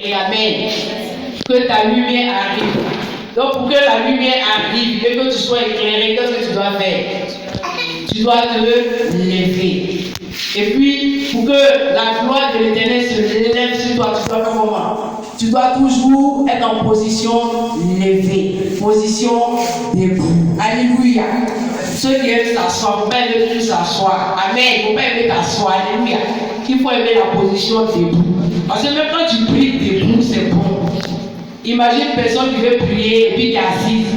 Et amen. Que ta lumière arrive. Donc pour que la lumière arrive et que tu sois éclairé, qu'est-ce que tu dois faire? Tu dois te lever. Et puis, pour que la gloire de l'Éternel se lève sur toi, tu dois faire comment? Tu dois toujours être en position levée, position debout. Alléluia. Ceux qui aiment s'asseoir, il ne faut pas aimer plus s'asseoir. Amen. Il ne faut pas aimer t'asseoir. Alléluia. Il faut aimer la position debout. Parce que même quand tu pries debout, c'est bon. Imagine une personne qui veut prier et puis qui est assise.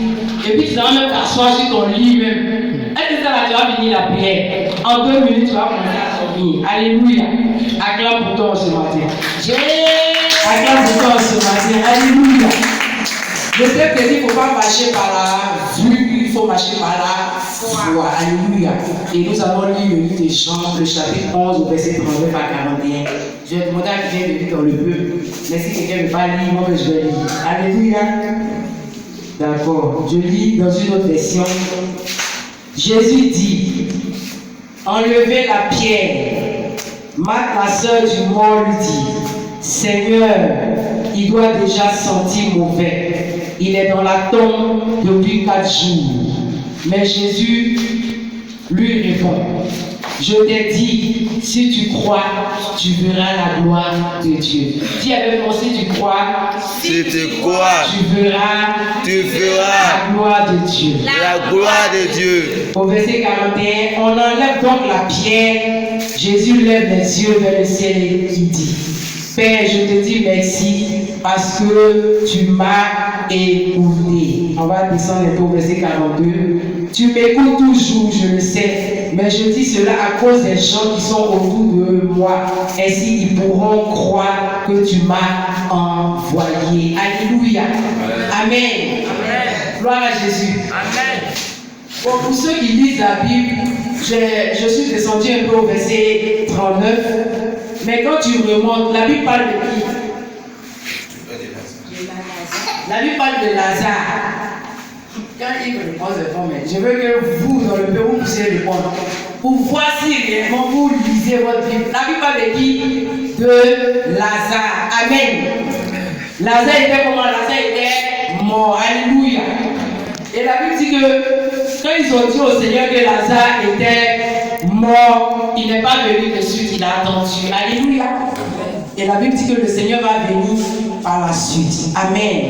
Et puis tu vas même t'asseoir sur ton lit même. Est-ce que ça là, tu vas finir la prière? En 2 minutes, tu vas commencer à dormir. Alléluia. Acclame pour toi ce matin. Acclame pour toi ce matin. Alléluia. Je sais que il ne faut pas marcher par la vue, il faut marcher par la foi. Alléluia. Et nous allons lire le livre des Jean, le chapitre 11, au verset 39 à 41. Je vais demander à quelqu'un de lire dans le peuple. Mais si quelqu'un ne veut pas lire, moi je vais lire. Alléluia. D'accord. Je lis dans une autre version. Jésus dit, enlevez la pierre. Marthe, la sœur du mort, lui dit, Seigneur, il doit déjà sentir mauvais. Il est dans la tombe depuis 4 jours. Mais Jésus lui répond, je t'ai dit, si tu crois, tu verras la gloire de Dieu. Dis avec moi, si tu crois, Si tu crois, tu verras la gloire de Dieu. La gloire de Dieu. Au verset 41, on enlève donc la pierre. Jésus lève les yeux vers le ciel et il dit, Père, je te dis merci parce que tu m'as écouté. On va descendre au verset 42. Tu m'écoutes toujours, je le sais, mais je dis cela à cause des gens qui sont autour de moi. Ainsi, ils pourront croire que tu m'as envoyé. Alléluia. Amen. Amen. Gloire à Jésus. Amen. Bon, pour ceux qui lisent la Bible, je suis descendu un peu au verset 39. Mais quand tu remontes, la Bible parle de qui? La Bible parle de Lazare. Quand il répond, je veux que vous, dans le pays, vous puissiez répondre. Pour voir si réellement vous lisez votre Bible. La Bible parle de qui? De Lazare. Amen. Lazare était comment? Lazare était mort. Alléluia. Et la Bible dit que quand ils ont dit au Seigneur que Lazare était mort, il n'est pas venu de suite, il a attendu. Alléluia. Et la Bible dit que le Seigneur va venir par la suite. Amen.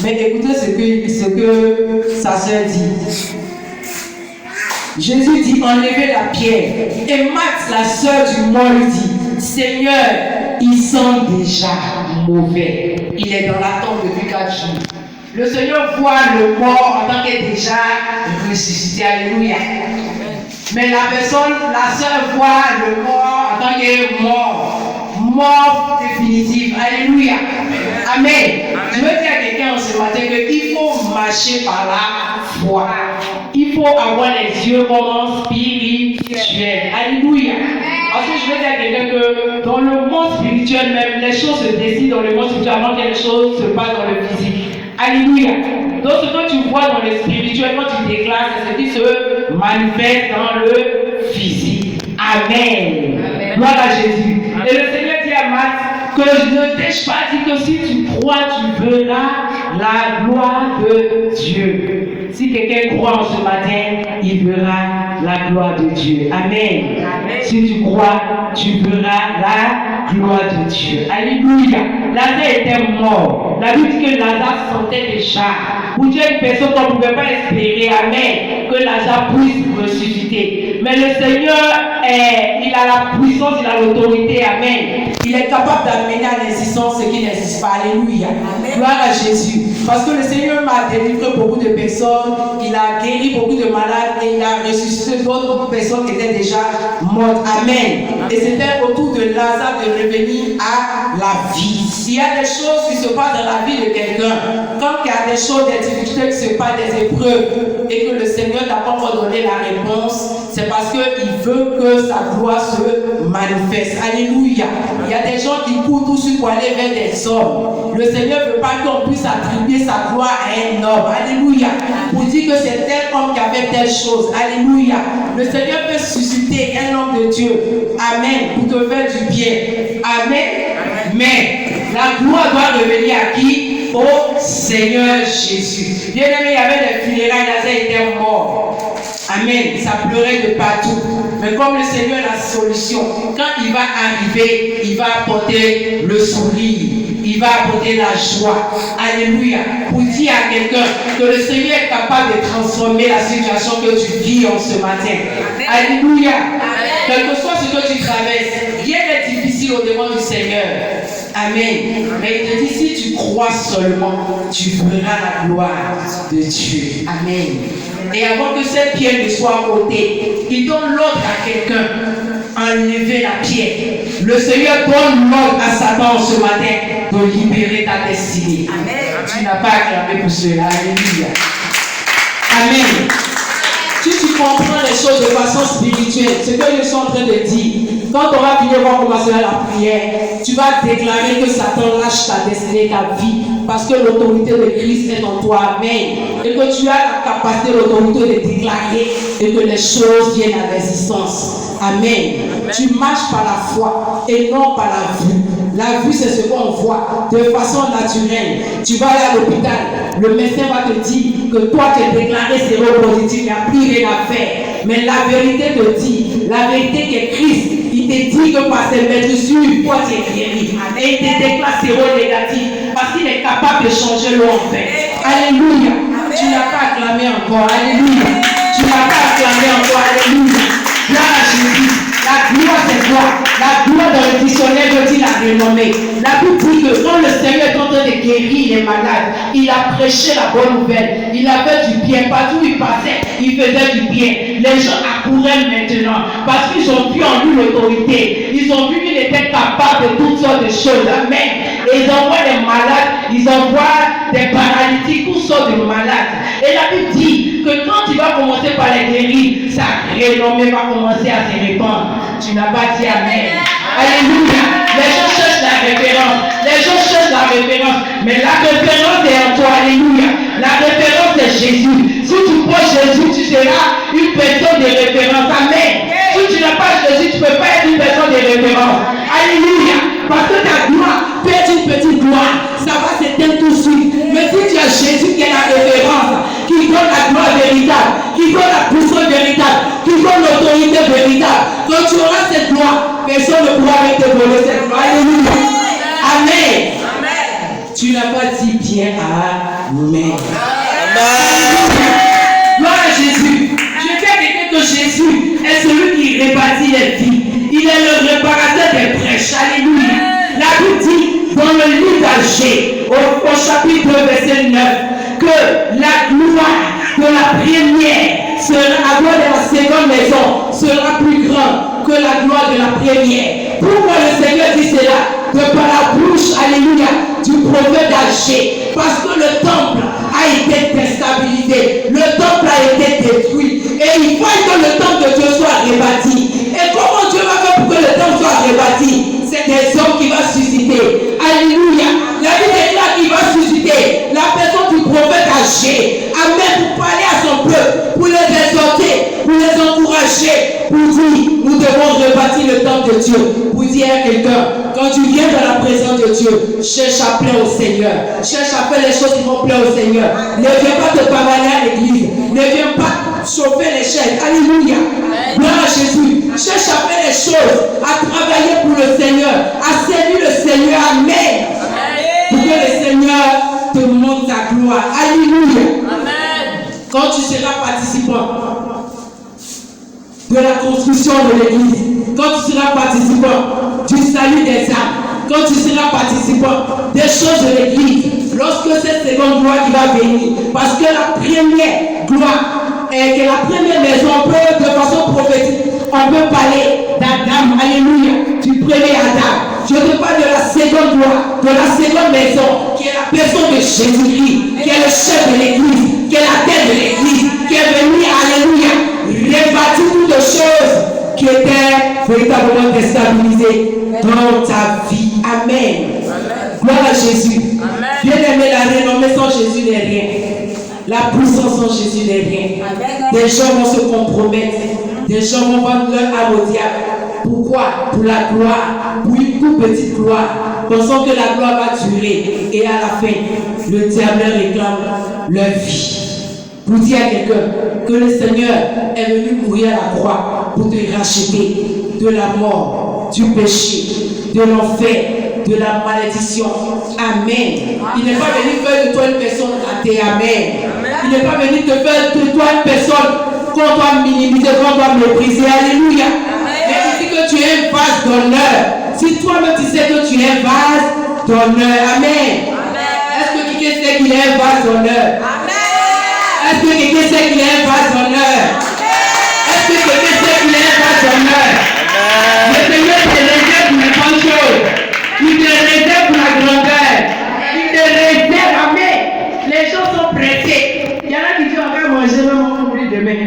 Mais écoutez ce que sa sœur dit. Jésus dit, enlevez la pierre. Et Marthe, la sœur du mort, lui dit, Seigneur, il sent déjà mauvais. Il est dans la tombe depuis 4 jours. Le Seigneur voit le mort en tant que déjà ressuscité. Alléluia. Mais la personne, la sœur voit le mort en tant que mort définitive. Alléluia. Amen. Je veux dire à quelqu'un ce matin qu'il faut marcher par la foi. Il faut avoir les yeux comme spirituels. Alléluia. Parce que je veux dire à quelqu'un que dans le monde spirituel même, les choses se décident dans le monde spirituel avant que les choses se passent dans le physique. Alléluia. Donc ce que tu vois dans le spirituel, quand tu déclares, c'est ce qui se manifeste dans le physique. Amen. Amen. Gloire à Jésus. Amen. Et le Seigneur dit à Marthe que je ne t'ai pas dit que si tu crois, tu verras la gloire de Dieu. Si quelqu'un croit en ce matin, il verra la gloire de Dieu. Amen. Amen. Si tu crois, tu verras la gloire de Dieu. Alléluia. Lazare était mort. La Bible dit que Lazare sentait déjà. Pour Dieu, une personne qu'on ne pouvait pas espérer, amen, que Lazare puisse ressusciter. Mais le Seigneur, il a la puissance, il a l'autorité, amen. Il est capable d'amener à l'existence ce qui n'existe pas. Alléluia. Amen. Gloire à Jésus. Parce que le Seigneur m'a délivré beaucoup de personnes, il a guéri beaucoup de malades et il a ressuscité d'autres personnes qui étaient déjà mortes. Amen. Et c'était autour de Lazare de revenir à la vie. S'il y a des choses qui se passent dans la vie de quelqu'un, quand il y a des choses, des difficultés qui se passent, des épreuves, et que le Seigneur n'a pas encore donné la réponse, c'est parce qu'il veut que sa gloire se manifeste. Alléluia. Il y a des gens qui courent tout de suite pour aller vers des hommes. Le Seigneur ne veut pas qu'on puisse attribuer sa gloire à un homme. Alléluia. Pour dire que c'est tel homme qui avait telle chose. Alléluia. Le Seigneur peut susciter un homme de Dieu. Amen. Pour te faire du bien. Amen. Mais La gloire doit revenir à qui? Au Seigneur Jésus. Bien aimé, il y avait des funérailles, Lazare était mort. Amen. Ça pleurait de partout. Mais comme le Seigneur a la solution, quand il va arriver, il va apporter le sourire. Il va apporter la joie. Alléluia. Pour dire à quelqu'un que le Seigneur est capable de transformer la situation que tu vis en ce matin. Alléluia. Quel que soit ce que tu traverses, rien n'est difficile au devant du Seigneur. Amen. Mais il te dit, si tu crois seulement, tu verras la gloire de Dieu. Amen. Et avant que cette pierre ne soit ôtée, il donne l'ordre à quelqu'un. Enlever la pierre. Le Seigneur donne l'ordre à Satan ce matin de libérer ta destinée. Amen. Tu n'as pas acclamé pour cela. Alléluia. Amen. Si tu comprends les choses de façon spirituelle, ce que je suis en train de dire, quand on va finir par commencer la prière, tu vas déclarer que Satan lâche ta destinée, ta vie, parce que l'autorité de Christ est en toi. Amen. Et que tu as la capacité, l'autorité de déclarer et que les choses viennent à l'existence. Amen. Tu marches par la foi et non par la vue. La vue, c'est ce qu'on voit de façon naturelle. Tu vas aller à l'hôpital, le médecin va te dire que toi, tu es déclaré séropositif, il n'y a plus rien à faire. Mais la vérité te dit, la vérité qui est Christ, il te dit que par ses meurtrissures, toi, tu es guéri. Et il te déclare séronégatif parce qu'il est capable de changer l'eau en fait. Alléluia. Tu n'as pas acclamé encore. Alléluia. Tu n'as pas acclamé encore. Alléluia. Gloire à Jésus. La gloire, c'est quoi? La gloire dans le dictionnaire de Dieu la renommée. La Bible dit que quand le Seigneur est en train de guérir les malades, il a prêché la bonne nouvelle. Il a fait du bien. Partout où il passait, il faisait du bien. Les gens accouraient maintenant parce qu'ils ont vu en lui l'autorité. Ils ont vu qu'il était capable de toutes sortes de choses. Amen. Et ils envoient des malades, ils envoient des paralytiques, toutes sortes de malades. Et la Bible dit que quand il va commencer par les guérir, sa renommée va commencer à se répandre. Tu n'as pas dit Amen. Alléluia. Les gens cherchent la référence. Les gens cherchent la référence. Mais la référence est en toi. Alléluia. La référence est Jésus. Si tu prends Jésus, tu seras une personne de référence. Amen. Si tu n'as pas Jésus, tu ne peux pas être une personne de référence. Alléluia. Parce que ta gloire peut être une petite gloire. Ça va s'éteindre tout de suite. Mais si tu as Jésus qui est la référence, qui donne la gloire véritable, qui donne la puissance véritable, qui donne l'autorité véritable, quand tu auras cette gloire, personne ne pourra te voler cette gloire. Alléluia. Amen. Amen. Tu n'as pas dit bien Amen. Amen. Gloire à Jésus. Je fais quelqu'un que Jésus est celui qui répartit les vies. Il est le réparateur des brèches. Alléluia. La Bible dit dans le livre d'Agé, au chapitre 2, verset 9, que la gloire de la première sera, à gloire de la seconde maison sera plus grande que la gloire de la première. Pourquoi le Seigneur dit cela? De par la bouche, alléluia, du prophète d'Agé. Parce que le temple a été déstabilisé, le temple a été détruit. Et il faut que le temple de Dieu soit rebâti. Et comment Dieu va faire pour que le temple soit rebâti? C'est des hommes qui vont susciter. Alléluia. La Bible déclare qu'il va susciter la personne du prophète Agé. Amen. Pour parler à son peuple, pour les exhorter, pour les encourager, pour dire, nous devons rebâtir le temple de Dieu. Pour dire à quelqu'un, quand tu viens dans la présence de Dieu, cherche à plaire au Seigneur. Cherche à faire les choses qui vont plaire au Seigneur. Ne viens pas te pavaner à l'église. Ne viens pas chauffer les chaises. Alléluia. Gloire à Jésus. Cherche à faire les choses, à travailler pour le Seigneur, à servir le Seigneur. Amen. Pour que le Seigneur te montre ta gloire. Alléluia. Amen. Quand tu seras participant de la construction de l'église, quand tu seras participant du salut des âmes, quand tu seras participant des choses de l'église, lorsque cette seconde gloire qui va venir, parce que la première gloire est que la première maison, on peut, de façon prophétique, on peut parler d'Adam, alléluia, du premier Adam. Je te parle de la seconde gloire, de la seconde maison, qui est la personne de Jésus-Christ, qui est le chef de l'église, qui est la tête de l'église, qui est venu, alléluia, rebâtir toutes les choses qui étaient véritablement déstabilisées dans ta vie. Amen. Gloire à Jésus. Bien aimé, la renommée sans Jésus n'est rien. La puissance sans Jésus n'est rien. Des gens vont se compromettre. Des gens vont vendre leur âme au diable. Pourquoi? Pour la gloire. Pour une toute petite gloire. pensant que la gloire va durer. Et à la fin, le diable réclame leur vie. Pour dire à quelqu'un que le Seigneur est venu mourir à la croix pour te racheter de la mort, du péché, de l'enfer, de la malédiction. Amen. Il n'est pas venu faire de toi une personne ratée. Amen. Il n'est pas venu te faire de toi une personne qu'on doit minimiser, qu'on doit mépriser. Alléluia. Mais il dit que tu es un vase d'honneur. Si toi-même tu sais que tu es un vase d'honneur. Amen. Est-ce que quelqu'un sait qu'il est un vase d'honneur? Est-ce que quelqu'un sait qu'il est un vase d'honneur? Est-ce que quelqu'un sait qu'il est un vase d'honneur? Le Seigneur te réserve pour les bonnes choses. Il te réserve pour la grandeur. Il te réserve. Amen. Les gens sont pressés. Il y en a qui disent on va manger, mais on va mourir demain.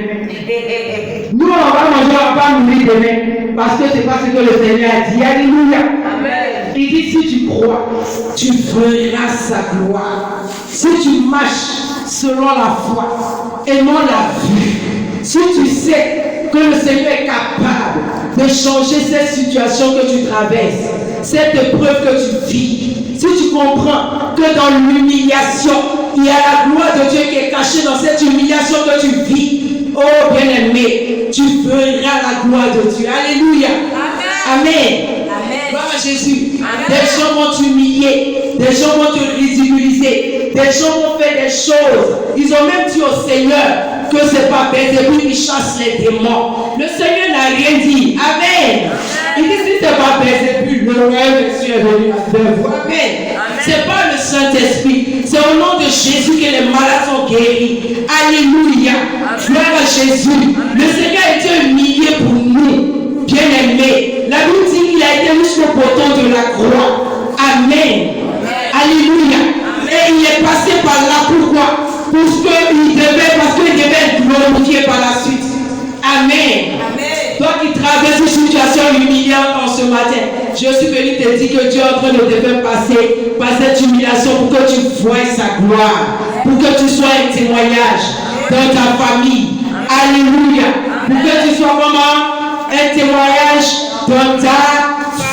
Nous on va manger, on va pas mourir demain. Parce que c'est pas ce que le Seigneur a dit. Alléluia. Amen. Il dit si tu crois, tu verras sa gloire. Si tu marches selon la foi et non la vue. Si tu sais que le Seigneur est capable de changer cette situation que tu traverses, cette épreuve que tu vis, si tu comprends que dans l'humiliation, il y a la gloire de Dieu qui est cachée dans cette humiliation que tu vis, oh bien-aimé, tu verras la gloire de Dieu. Alléluia. Amen. Gloire à Jésus. Amen. Des gens vont t'humilier, des gens vont te ridiculiser, des gens vont faire des choses. Ils ont même dit au Seigneur que c'est pas bête et puis ils chassent les démons. Le Seigneur n'a rien dit. Amen. Il dit si c'est pas bête et puis le royaume de Dieu est venu vers vous. Amen. C'est pas le Saint-Esprit, c'est au nom de Jésus que les malades sont guéris. Alléluia. Gloire à Jésus. Le Seigneur a été humilié pour nous. Bien-aimé, la Bible dit qu'il a été jusqu'au bouton de la croix. Amen. Alléluia. Et il est passé par là. Pourquoi? Parce qu'il devait être glorifié par la suite. Amen. Toi qui traverses une situation humiliante en ce matin, je suis venu te dire que Dieu est en train de te faire passer par cette humiliation pour que tu voies sa gloire, pour que tu sois un témoignage dans ta famille. Alléluia. Pour que tu sois comment? Un témoignage dans ta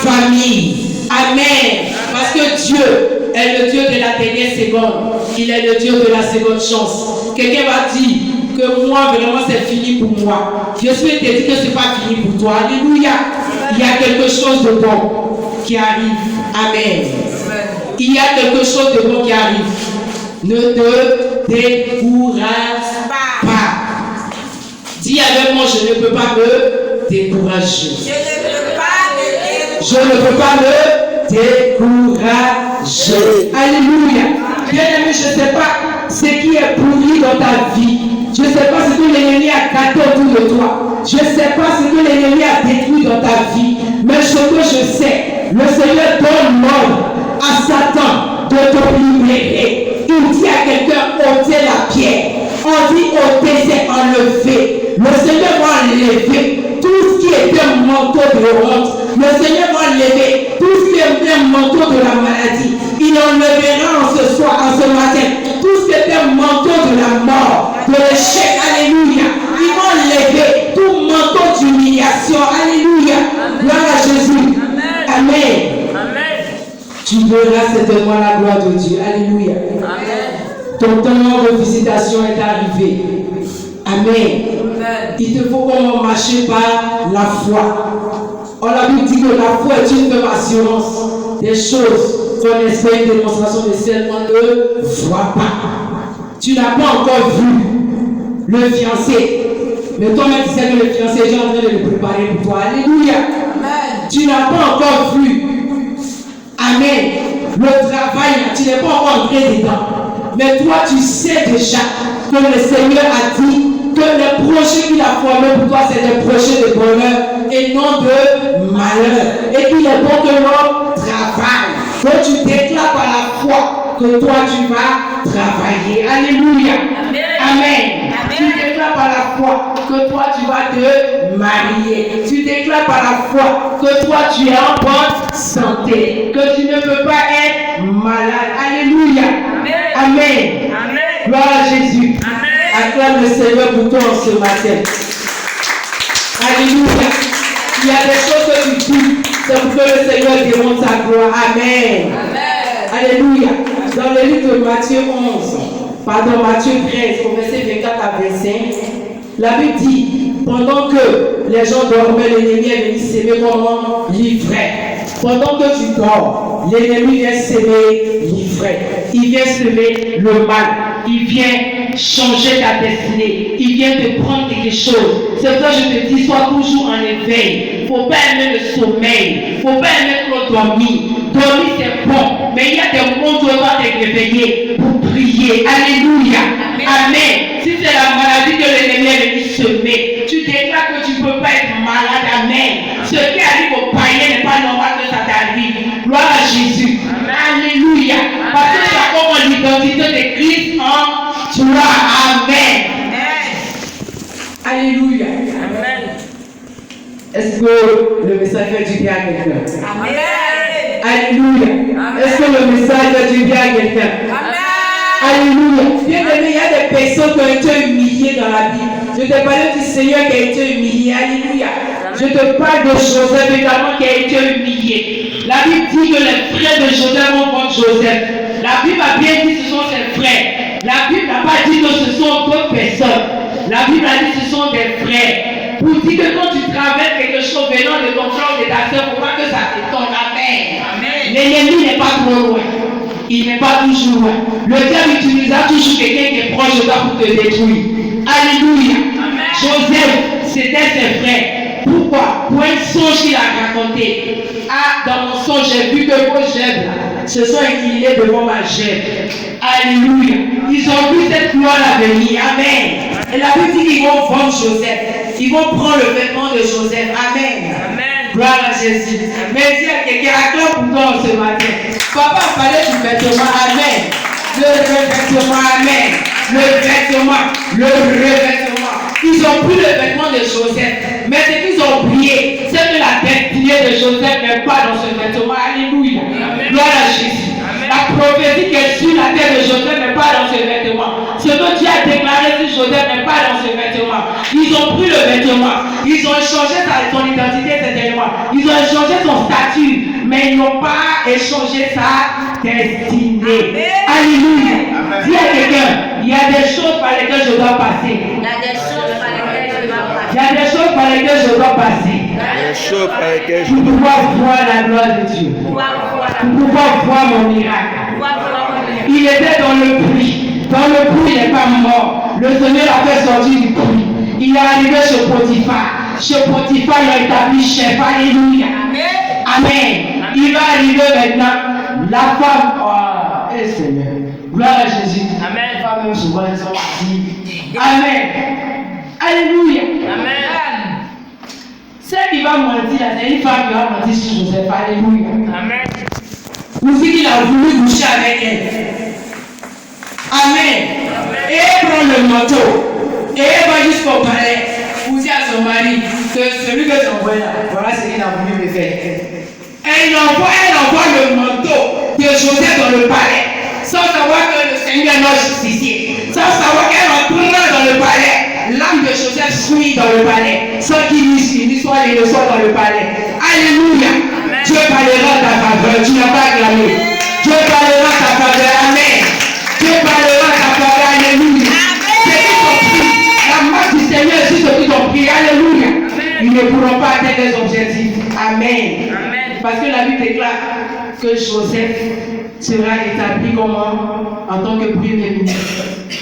famille. Amen. Parce que Dieu est le Dieu de la dernière seconde. Il est le Dieu de la seconde chance. Quelqu'un va dire que moi, vraiment, c'est fini pour moi. Je suis te dire que ce n'est pas fini pour toi. Alléluia. Il y a quelque chose de bon qui arrive. Amen. Il y a quelque chose de bon qui arrive. Ne te décourage pas. Dis avec moi, je ne peux pas me décourager. Je ne peux pas me décourager. Alléluia. Bien-aimé, je ne sais pas ce qui est pourri dans ta vie. Je ne sais pas ce que l'ennemi a gâté autour de toi. Je ne sais pas ce que l'ennemi a détruit dans ta vie. Mais ce que je sais, le Seigneur donne l'ordre à Satan de te libérer. Il dit à quelqu'un, ôtez la pierre. On dit ôter, c'est enlever. Le Seigneur va enlever tout ce qui est un manteau de honte. Le Seigneur va enlever tout ce qui est un manteau de la maladie. Il enlèvera en ce soir, en ce matin, tout ce qui est un manteau de la mort, de l'échec. Alléluia. Il va enlever tout manteau d'humiliation. Alléluia. Gloire à Jésus. Amen. Amen. Tu verras certainement la gloire de Dieu. Alléluia. Amen. Ton temps de visitation est arrivé. Amen. Il te faut comment marcher par la foi. On a vu dit que la foi est une ferme assurance des choses qu'on espère une démonstration de celles qu'on ne voit pas. Tu n'as pas encore vu le fiancé, mais toi-même tu sais que le fiancé est en train de le préparer pour toi. Alléluia. Amen. Tu n'as pas encore vu. Amen. Le travail, tu n'es pas encore entré dedans. Mais toi, tu sais déjà que le Seigneur a dit que les projets qu'il a formés pour toi, c'est des projets de bonheur et non de malheur. Et qu'il est bon que l'homme travaille. Que tu déclares par la foi que toi, tu vas travailler. Alléluia. Amen. Amen. Amen. Tu déclares par la foi que toi, tu vas te marier. Tu déclares par la foi que toi, tu es en bonne santé. Que tu ne peux pas être malade. Alléluia. Amen. Amen. Amen. Gloire à Jésus. Amen. Acclame le Seigneur pour toi en ce matin. Alléluia. Il y a des choses que tu doutes. C'est pour que le Seigneur démontre sa gloire. Amen. Alléluia. Dans le livre de Matthieu 11, Matthieu 13, au verset 24 à 25, la Bible dit, pendant que les gens dormaient, l'ennemi est venu s'aimer comme l'ivraie. Pendant que tu dors, l'ennemi vient s'aimer l'ivraie. Il vient semer le mal. Il vient changer ta destinée. Il vient te prendre quelque chose. C'est pour ça que je te dis, sois toujours en éveil. Il ne faut pas aimer le sommeil. Il ne faut pas aimer trop dormir. Dormir c'est bon. Mais il y a des moments où tu dois te réveiller pour prier. Alléluia. Amen. Si c'est la maladie que l'ennemi est venu semer, tu déclares que tu ne peux pas être malade. Amen. Ce qui arrive aux païens n'est pas normal que ça t'arrive. Gloire à Jésus. Alléluia. Parce que tu as comme l'identité de Christ en toi. Amen. Alléluia. Amen. Est-ce que le message fait du bien à quelqu'un? Amen. Alléluia. Est-ce que le message fait du bien à quelqu'un? Amen. Alléluia. Bien aimé, il y a des personnes qui ont été humiliées dans la Bible. Je te parle du Seigneur qui a été humilié. Alléluia. Je te parle de Joseph également qui a été humilié. La Bible dit que les frères de Joseph vont prendre Joseph. La Bible a bien dit que ce sont ses frères. La Bible n'a pas dit que ce sont d'autres personnes. La Bible a dit que ce sont des frères. Pour dire que quand tu traverses quelque chose venant de ton frère ou de ta soeur, pour pas que ça t'étonne. Amen. L'ennemi n'est pas trop loin. Il n'est pas toujours loin. Le diable utilisera toujours quelqu'un qui est proche de toi pour te détruire. Alléluia. Amen. Joseph, c'était ses frères. Pourquoi? Pour un songe qu'il a raconté. Ah, dans mon songe, j'ai vu que vos gerbes se sont inclinés devant ma gerbe. Alléluia. Ils ont vu cette gloire à venir. Amen. Et la Bible dit qu'ils vont vendre Joseph. Ils vont prendre le vêtement de Joseph. Amen. Amen. Gloire à Jésus. Mais dis à quelqu'un, acclame pour toi ce matin. Papa parlait du vêtement. Amen. Le revêtement. Amen. Le revêtement. Ils ont pris le vêtement de Joseph. Mais ce qu'ils ont oublié, c'est que la destinée de Joseph n'est pas dans ce vêtement. Alléluia. Amen. Gloire à Jésus. Amen. La prophétie qui est sur la terre de Joseph n'est pas dans ce vêtement. Ce que Dieu a déclaré sur Joseph n'est pas dans ce vêtement. Ils ont pris le vêtement. Ils ont échangé son identité certainement. Ils ont échangé son statut. Mais ils n'ont pas échangé sa destinée. Amen. Alléluia. Amen. Dis à quelqu'un, il y a des choses par lesquelles je dois passer. Il y a des choses par lesquelles je dois passer. Il y a des choses par lesquelles je dois passer. Pour pouvoir voir la gloire de Dieu. Pour pouvoir voir mon miracle. Il était dans le puits. Dans le puits, il n'est pas mort. Le Seigneur l'a fait sortir du puits. Il est arrivé chez Potiphar. Chez Potiphar, il a établi chef. Alléluia. Amen. Il va arriver maintenant. La femme. Oh, et Seigneur. Gloire à Jésus. Amen. Les femmes, même souvent, elles sont parties. Amen. Alléluia. Amen. Celle qui va mentir, c'est une femme qui va mentir sur Joseph. Alléluia. Amen. Vous dites qu'il a voulu coucher avec elle. Amen. Et elle prend le manteau. Et elle va jusqu'au palais. Vous dites à son mari que celui que j'envoie là, voilà ce qu'il a voulu me faire. Elle envoie le manteau de Joseph dans le palais. Sans savoir que le Seigneur est notre justicier. Sans savoir qu'elle entrera dans le palais. L'âme de Joseph suit dans le palais. Sans qu'il lui soit les leçons dans le palais. Alléluia. Amen. Dieu parlera ta faveur. Tu n'as pas acclamé. Dieu parlera ta faveur. Amen. Dieu parlera ta faveur. Alléluia. C'est qui t'ont pris. La main du Seigneur est sur ceux qui t'ont pris. Alléluia. Amen. Ils ne pourront pas atteindre les objectifs. Amen. Amen. Parce que la Bible déclare que Joseph sera établi comment? En tant que premier ministre.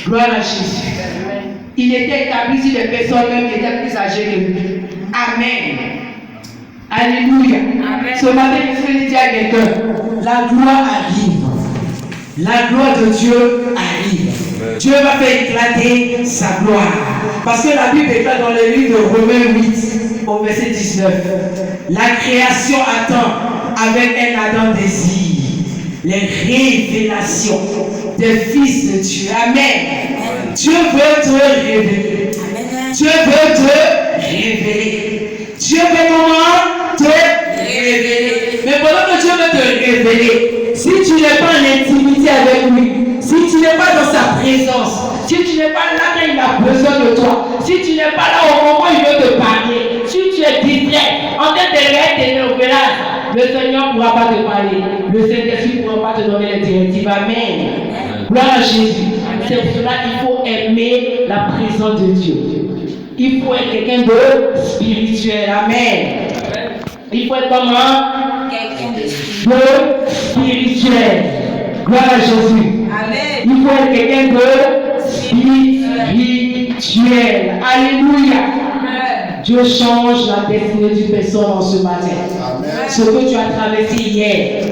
Gloire à Jésus. Il était établi sur des personnes même qui étaient plus âgées que lui. Amen. Alléluia. Amen. Ce matin, je veux dire à quelqu'un, la gloire arrive. La gloire de Dieu arrive. Amen. Dieu va faire éclater sa gloire. Parce que la Bible déclare dans le livre de Romains 8, au verset 19, la création attend avec un ardent désir les révélations des fils de Dieu. Amen. Dieu veut te révéler. Amen. Dieu veut te révéler. Dieu veut comment te révéler. Mais pendant que Dieu veut te révéler, si tu n'es pas en intimité avec lui, si tu n'es pas dans sa présence, si tu n'es pas là quand il a besoin de toi, si tu n'es pas là au moment où il veut te parler, Si tu es distrait, en train de t'énerver, le Seigneur ne pourra pas te parler. Le Saint-Esprit ne pourra pas te donner les directives. Amen. Gloire à Jésus. C'est pour cela qu'il faut aimer la présence de Dieu. Il faut être quelqu'un de spirituel. Amen. Il faut être comment? Quelqu'un de spirituel. Gloire à Jésus. Amen. Il faut être quelqu'un de spirituel. Alléluia. Amen. Dieu change la destinée d'une personne en ce matin. Amen. Ce que tu as traversé hier,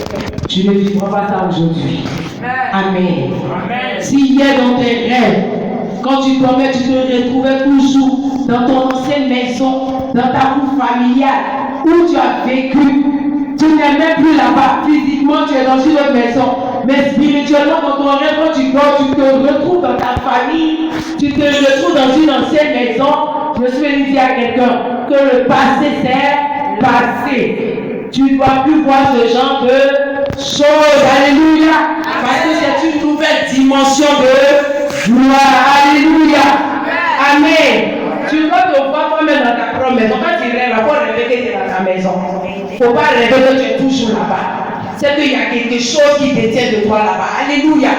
tu ne vivras pas ça aujourd'hui. Amen. Amen. Si hier dans tes rêves, quand tu dormais, tu te retrouvais toujours dans ton ancienne maison, dans ta cour familiale, où tu as vécu, tu n'es même plus là-bas. Physiquement, tu es dans une autre maison. Mais spirituellement, dans ton rêve, quand tu dors, tu te retrouves dans ta famille, tu te retrouves dans une ancienne maison. Je me suis venu dire à quelqu'un que le passé, c'est passé. Tu ne dois plus voir ce genre de choses. Alléluia. Parce que c'est une nouvelle dimension de gloire. Alléluia. Amen. Tu dois te voir toi-même dans ta propre maison. Quand tu rêves, il faut rêver que tu es dans ta maison. Il ne faut pas rêver que tu es toujours là-bas. C'est qu'il y a quelque chose qui te tient de toi là-bas. Alléluia.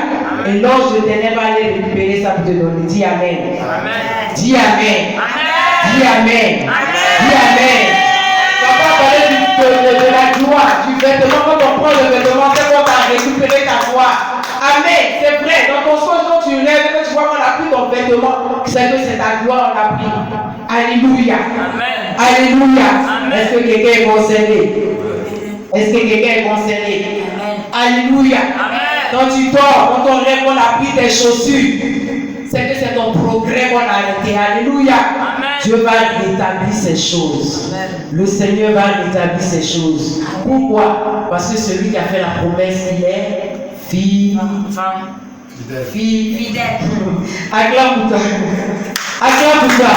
Et l'ange de ténèbres va aller récupérer ça pour te donner. Dis Amen. Amen. Dis Amen. Amen. Dis Amen. Amen. Dis Amen. On va parler de la gloire, du vêtement. Quand on prend le vêtement, c'est qu'on va récupérer ta gloire. Amen. C'est vrai. Dans ton songe, quand tu lèves, tu vois qu'on a pris ton vêtement, c'est que c'est ta gloire, on l'a pris. Alléluia. Amen. Alléluia. Amen. Est-ce que quelqu'un est concerné? Est-ce que quelqu'un est concerné? Amen. Alléluia. Amen. Quand tu dors, quand on rêve, on a pris tes chaussures, c'est que c'est ton progrès qu'on a arrêté. Alléluia. Amen. Dieu va rétablir ces choses. Amen. Le Seigneur va rétablir ces choses. Pourquoi? Parce que celui qui a fait la promesse, il est fidèle. Acclame pour toi. Acclame pour toi.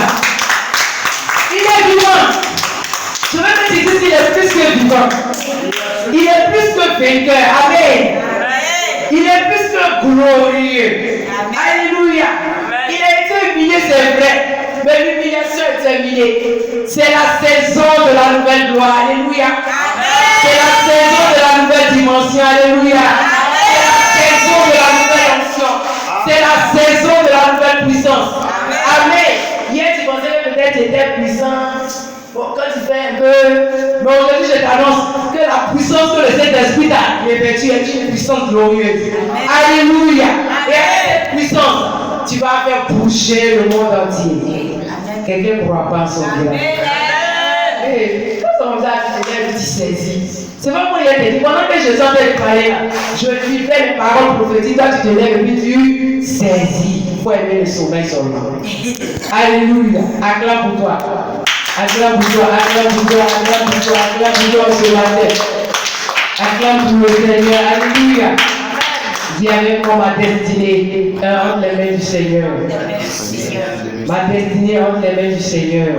Il est vivant. Je veux te dire qu'il est plus que vivant. Il est plus que vainqueur. Amen. Il est plus que glorieux. Amen. Alléluia. Amen. Il a été humilié, c'est vrai. Mais l'humiliation est terminée. C'est la saison de la nouvelle gloire. Alléluia. C'est la saison de la nouvelle dimension. Alléluia. C'est la saison de la nouvelle onction. C'est la saison de la nouvelle puissance. Amen. Hier, tu pensais que peut-être tu étais puissant. Bon, quand tu fais un peu. Mais aujourd'hui, je t'annonce que la puissance que le Saint-Esprit t'a revêtue est une puissance glorieuse. Alléluia. Et avec cette puissance, tu vas faire bouger le monde entier. Quelqu'un ne pourra pas s'en dire. Quand on vous a dit, tu saisis. C'est pas pour y être. Pendant que je sentais parler là, je vivais les paroles prophétiques. Toi, tu te lèves et puis tu saisis. Il faut aimer le sommeil seulement. Alléluia. Acclame pour toi. Acclame pour toi. Acclame pour toi. Acclame pour toi. Acclame pour toi ce matin. Acclame pour le Seigneur. Alléluia. Dis avec moi ma destinée entre les mains du Seigneur. Ma destinée entre les mains du Seigneur.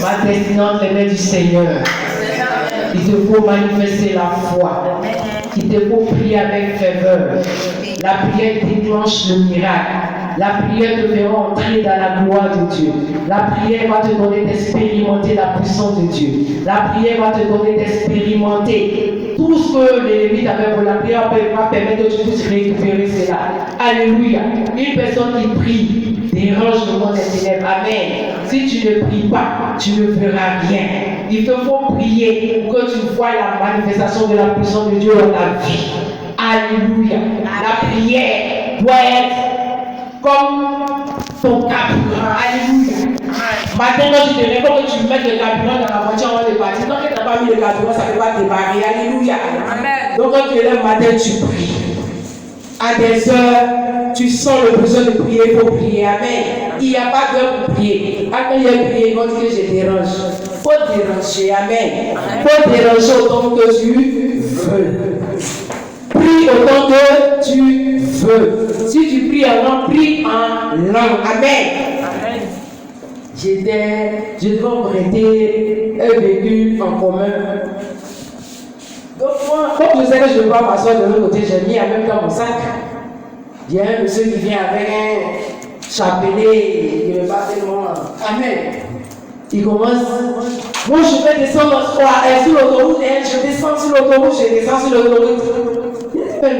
Ma destinée entre les mains du Seigneur. Il te faut manifester la foi. Il te faut prier avec ferveur. La prière déclenche le miracle. La prière te fera entrer dans la gloire de Dieu. La prière va te donner d'expérimenter la puissance de Dieu. La prière va te donner d'expérimenter tout ce que l'ennemi t'avait pour la prière va permettre que tu puisses récupérer cela. Alléluia. Une personne qui prie dérange le monde des ténèbres. Amen. Si tu ne pries pas, tu ne feras rien. Il te faut prier pour que tu vois la manifestation de la puissance de Dieu dans ta vie. Alléluia. La prière doit être comme ton carburant. Alléluia. Maintenant, quand tu te réveilles, quand tu mets le carburant dans la voiture avant de partir, tant que tu n'as pas mis le carburant, ça ne peut pas démarrer. Alléluia. Amen. Donc, quand tu es là le matin, tu pries. À des heures, tu sens le besoin de prier, il faut prier. Amen. Il n'y a pas d'heure pour prier. Quand il y a prié, il va dire que je dérange. Il faut déranger. Amen. Il faut déranger autant que tu veux. Prie autant que tu veux. Si tu pries en langue, prie en langue. Amen. Amen. Je devais prêter un véhicule en commun. Donc moi, comme je sais que je ne vais pas m'asseoir de l'autre côté, j'ai mis en même temps mon sac. Il y a un monsieur qui vient avec un chapelet, il me bat tellement. Amen. Il commence. Moi, je vais descendre sur l'autoroute, et je descends sur l'autoroute, je descends sur l'autoroute.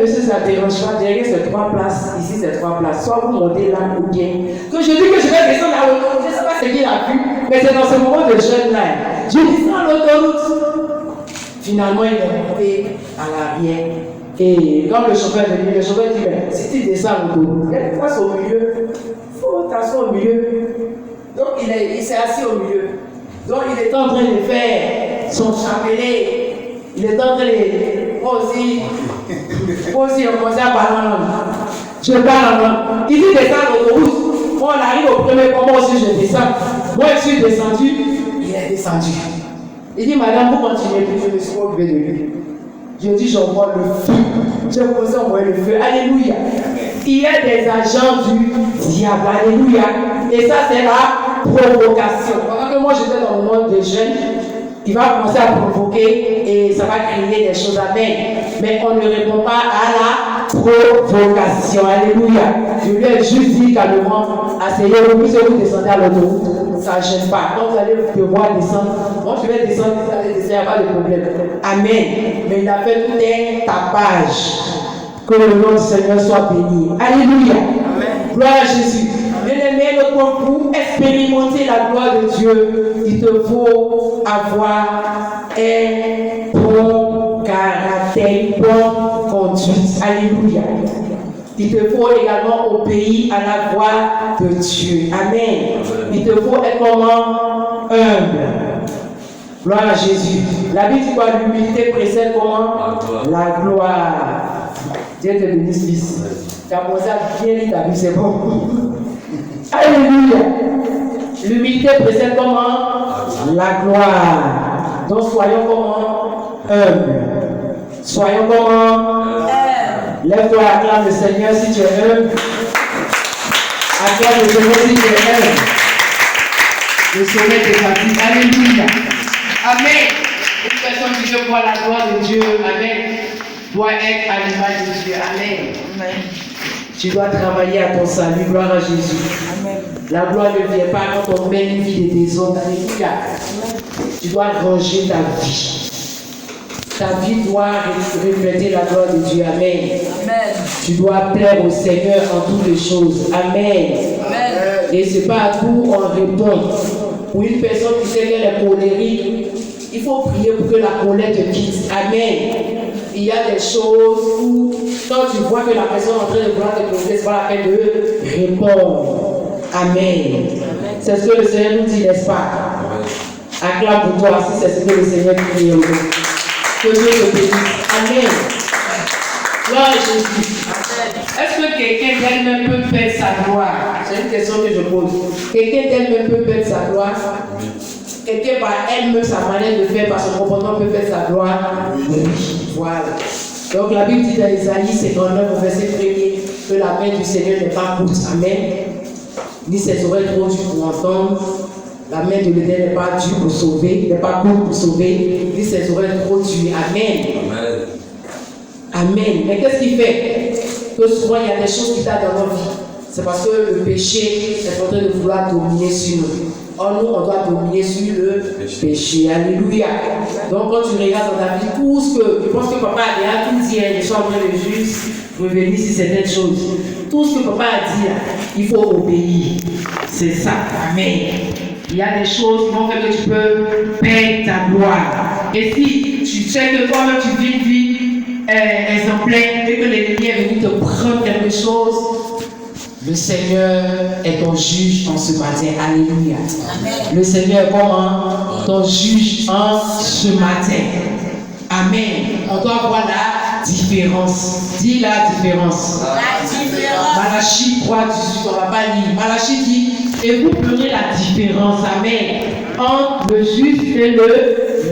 Monsieur, ça ne dérange pas. Derrière, c'est 3 places. Ici, c'est 3 places. Soit vous montez là ou bien. Que je dis que je vais descendre à l'autoroute, je ne sais pas ce qu'il a vu, mais c'est dans ce moment de jeûne là. Je descends à l'autoroute. Finalement, il est monté à l'arrière. Et quand le chauffeur est venu, le chauffeur dit mais si tu descends à l'autoroute, il y a une place au milieu. Il faut t'asseoir au milieu. Donc, il s'est assis au milieu. Donc, il est en train de faire son chapelet. Il est en train de. Moi aussi, on commence à parler en langue. Je parle en langue. Il dit descend à l'autoroute. Moi, on arrive au premier point, moi aussi je descends. Moi, je suis descendu. Il est descendu. Il dit, madame, vous continuez, puis je me suis occupé de lui. Je dis, j'envoie le feu. J'ai commencé à envoyer le feu. Alléluia. Il y a des agents du diable. Alléluia. Et ça, c'est la provocation. Pendant que moi, j'étais dans le monde des jeunes, il va commencer à provoquer et ça va créer des choses. Amen. Mais on ne répond pas à la provocation. Alléluia. Je lui ai juste dit calmement, asseyez-vous, puisque vous descendez à l'autoroute, ça ne gêne pas. Quand vous allez devoir descendre, moi je vais descendre, vous allez descendre, il n'y a pas de problème. Amen. Mais il a fait tout un tapage. Que le nom du Seigneur soit béni. Alléluia. Amen. Gloire à Jésus. Bien-aimé, pour expérimenter la gloire de Dieu, il te faut avoir un bon caractère, une bonne conduite. Alléluia. Il te faut également obéir à la voix de Dieu. Amen. Il te faut être comment? Humble. Gloire à Jésus. La Bible dit quoi? L'humilité précède comment? La gloire. Dieu te bénisse, fils. Tu as commencé à bien lire ta Bible, c'est bon. Alléluia. L'humilité précède comment? La gloire. Donc soyons comment? Humbles. Soyons comment? Lève-toi, acclame le Seigneur si tu es humble. Acclame le Seigneur si tu es humble. Le sommet de ta vie. Alléluia. Amen. Une personne qui veut voir la gloire de Dieu, amen, doit être à l'image de Dieu. Amen. Amen. Tu dois travailler à ton salut. Gloire à Jésus. Amen. La gloire ne vient pas quand on mène une vie de désordre. Alléluia. Tu dois ranger ta vie. Ta vie doit refléter la gloire de Dieu. Amen. Amen. Tu dois plaire au Seigneur en toutes les choses. Amen. Amen. Et ce n'est pas à tout on répond. Pour une personne qui sait qu'elle est colérique, il faut prier pour que la colère te quitte. Amen. Il y a des choses où, quand tu vois que la personne est en train de vouloir te poser, c'est pas la peine de répondre. Amen. C'est ce que le Seigneur nous dit, n'est-ce pas? Acclame pour toi si c'est ce que le Seigneur nous dit. Que Dieu te bénisse. Amen. Gloire à Jésus. Est-ce que quelqu'un d'elle-même peut perdre sa gloire? C'est une question que je pose. Quelqu'un d'elle-même peut perdre sa gloire? Quelqu'un par elle-même, sa manière de faire, par son comportement peut perdre sa gloire? Oui. Voilà. Donc la Bible dit dans Isaïe 59 au verset 1er que la main du Seigneur n'est pas courte. Amen. Ni ses oreilles trop dures pour entendre. La main de l'Éternel n'est pas dure pour sauver, n'est pas courte pour sauver, ni ses oreilles trop dures. Amen. Amen. Amen. Mais qu'est-ce qui fait que souvent il y a des choses qui tardent dans nos vies? C'est parce que le péché est en train de vouloir dominer sur nous. Or, nous, on doit dominer sur le péché. Alléluia. Donc, quand tu regardes dans ta vie, tout ce que, je pense que papa a déjà tout dit, je suis en train de juste revenir sur certaines choses. Tout ce que papa a dit, il faut obéir. C'est ça. Amen. Il y a des choses qui vont faire que tu peux perdre ta gloire. Et si tu sais que toi-même tu vis une vie exemplaire et que l'ennemi est venu te prendre quelque chose, le Seigneur est ton juge en ce matin. Alléluia. Amen. Le Seigneur est comment? Ton juge en ce matin. Amen. On doit voir la différence. Dis la différence. La différence. Malachie 3, 18, on ne va pas lire. Malachie dit, et vous ferez la différence. Amen. Entre le juste et le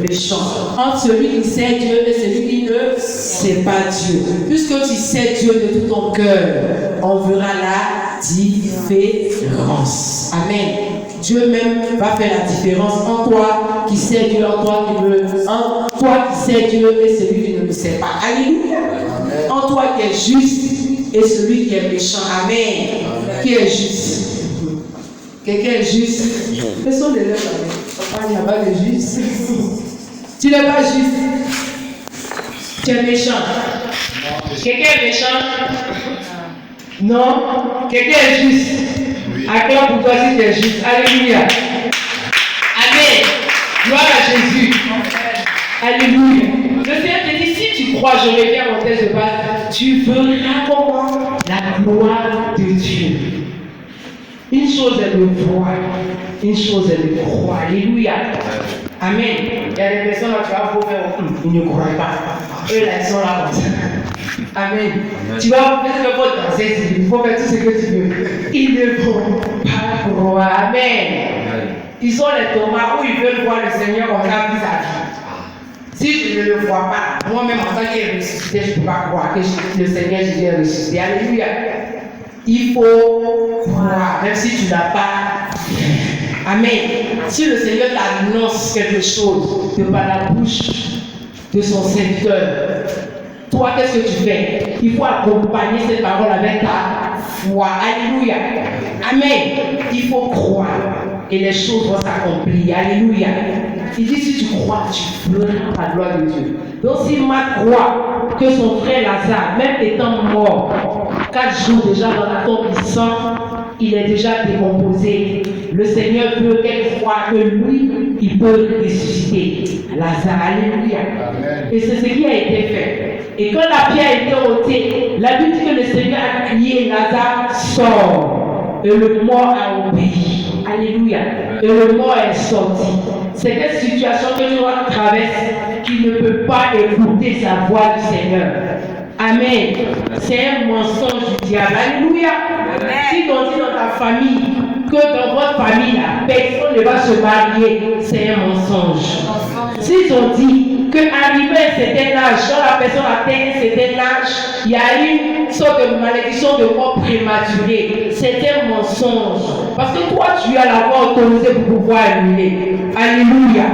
méchant. Entre celui qui sait Dieu et celui qui ne sait pas Dieu. Puisque tu sais Dieu de tout ton cœur, on verra la différence. Amen. Dieu même va faire la différence en toi qui sais Dieu, en toi qui sais Dieu et celui qui ne le sait pas. Alléluia. En toi qui es juste et celui qui est méchant. Amen. Amen. Qui est juste? Quelqu'un est juste. Laissons les lèvres. Papa, il n'y a pas de juste. Tu n'es pas juste. Tu es méchant. Quelqu'un est méchant? Non. Quelqu'un est juste. Acclame pour toi si tu es juste. Alléluia. Amen. Gloire à Jésus. Alléluia. Le Seigneur te dit, si tu crois, je reviens à mon texte de base, tu verras comment la gloire de Dieu. Une chose est de voir, une chose est de croire. Alléluia. Amen. Il y a des personnes là, tu vas vous faire, ils ne croient pas. Eux là, ils sont là comme ça. Amen. Tu vas peut-être pas danser, il faut faire tout ce que tu veux. Ils ne vont pas croire. Amen. Ils sont les tomates où ils veulent voir le Seigneur comme ça plus à vie. Si je ne le vois pas, moi-même en tant qu'il est ressuscité, je ne peux pas croire que le Seigneur Jésus est ressuscité. Alléluia. Il faut croire, même si tu n'as pas. Amen. Si le Seigneur t'annonce quelque chose de par la bouche de son serviteur, toi, qu'est-ce que tu fais? Il faut accompagner cette parole avec ta foi. Alléluia. Amen. Il faut croire et les choses vont s'accomplir. Alléluia. Il dit si tu crois, tu verras la gloire de Dieu. Donc si Marc croit que son frère Lazare, même étant mort, 4 jours déjà dans la tombe du sang, il est déjà décomposé. Le Seigneur veut qu'elle croie que lui, il peut ressusciter Lazare. Alléluia. Amen. Et c'est ce qui a été fait. Et quand la pierre a été ôtée, la Bible dit que le Seigneur a crié, Lazare sort. Et le mort a obéi. Alléluia. Et le mort est sorti. C'est quelle situation que tu traverses qui ne peut pas écouter sa voix du Seigneur. Amen. C'est un mensonge du diable. Alléluia. Si on dit dans ta famille que dans votre famille, là, personne ne va se marier, c'est un mensonge. S'ils ont dit qu'arrivé à un certain âge, quand la personne atteint un certain âge, il y a une sorte de malédiction de mort prématurée, c'est un mensonge. Parce que toi, tu as la voix autorisée pour pouvoir annuler. Alléluia.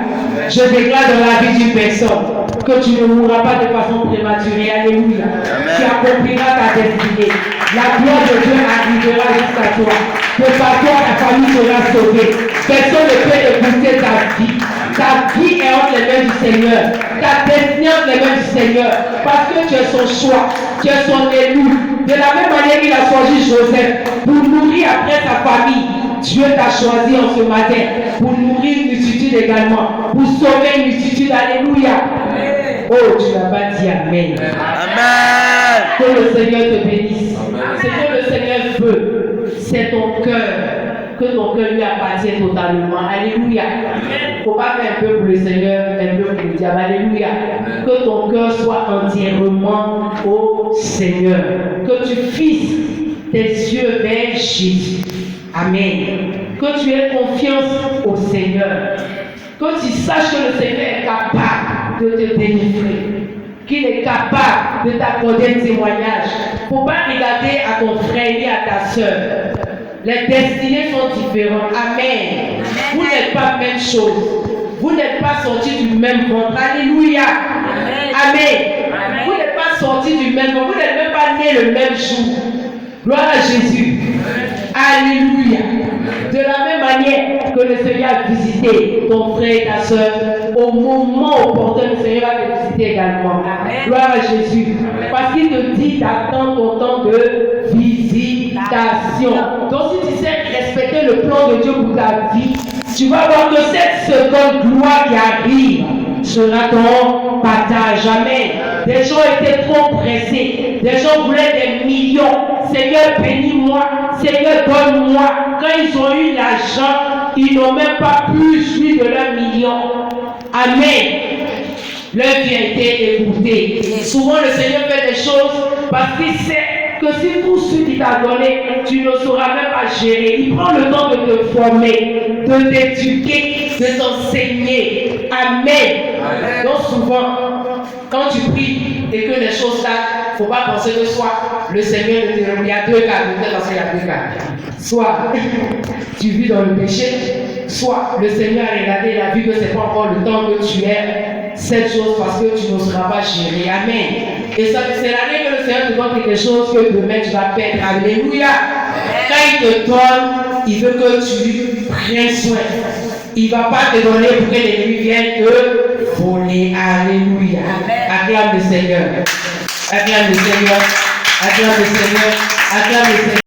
Je déclare dans la vie d'une personne que tu ne mourras pas de façon prématurée. Alléluia. Tu accompliras ta destinée. La gloire de Dieu arrivera jusqu'à toi. Que par toi, ta famille sera sauvée. Personne ne peut écouter ta vie. Ta vie est entre les mains du Seigneur. Ta destinée entre les mains du Seigneur. Parce que tu es son choix. Tu es son élu. De la même manière qu'il a choisi Joseph pour nourrir après sa famille. Dieu t'a choisi en ce matin pour nourrir une multitude également. Pour sauver une multitude. Alléluia. Oh, tu n'as pas dit Amen. Amen. Que le Seigneur te bénisse. Ce que le Seigneur veut, c'est ton cœur. Que ton cœur lui appartienne totalement. Alléluia. Il ne faut pas faire un peu pour le Seigneur, un peu pour le diable. Alléluia. Que ton cœur soit entièrement au Seigneur. Que tu fixes tes yeux vers Jésus. Amen. Que tu aies confiance au Seigneur. Que tu saches que le Seigneur est capable de te délivrer. Qu'il est capable de t'accorder un témoignage. Il ne faut pas regarder à ton frère ni à ta soeur. Les destinées sont différentes. Amen. Vous n'êtes pas même chose. Vous n'êtes pas sortis du même ventre. Alléluia. Amen. Vous n'êtes pas sortis du même ventre. Vous n'êtes même pas nés le même jour. Gloire à Jésus. Alléluia. De la même manière que le Seigneur a visité ton frère et ta soeur, au moment opportun, le Seigneur va te visiter également. Amen. Gloire à Jésus. Parce qu'il te dit d'attendre ton temps de visitation. Donc si tu sais respecter le plan de Dieu pour ta vie, tu vas voir que cette seconde gloire qui arrive sera ton partage. Amen. Des gens étaient trop pressés. Des gens voulaient des millions. Seigneur, bénis-moi. Seigneur, donne-moi. Quand ils ont eu l'argent, ils n'ont même pas pu jouir de leurs millions. Amen. Leur vie a été écoutée. Souvent, le Seigneur fait des choses parce qu'il sait que si tout ce qu'il t'a donné, tu ne sauras même pas gérer. Il prend le temps de te former, de t'éduquer, de t'enseigner. Amen. Donc souvent, quand tu pries et que les choses là, il ne faut pas penser que soit le Seigneur de te il y a deux cas, parce qu'il y a deux cas. Soit tu vis dans le péché, soit le Seigneur a regardé et a vu que ce n'est pas encore le temps que tu aies cette chose parce que tu n'oseras pas gérer. Amen. Et ça, c'est l'année que le Seigneur te donne quelque chose que demain tu vas perdre. Alléluia. Quand il te donne, il veut que tu prennes soin. il ne va pas te donner pour que l'ennemi vienne te voler. Alléluia. Acclame le Seigneur. Acclame le Seigneur. Acclame le Seigneur. Acclame le Seigneur.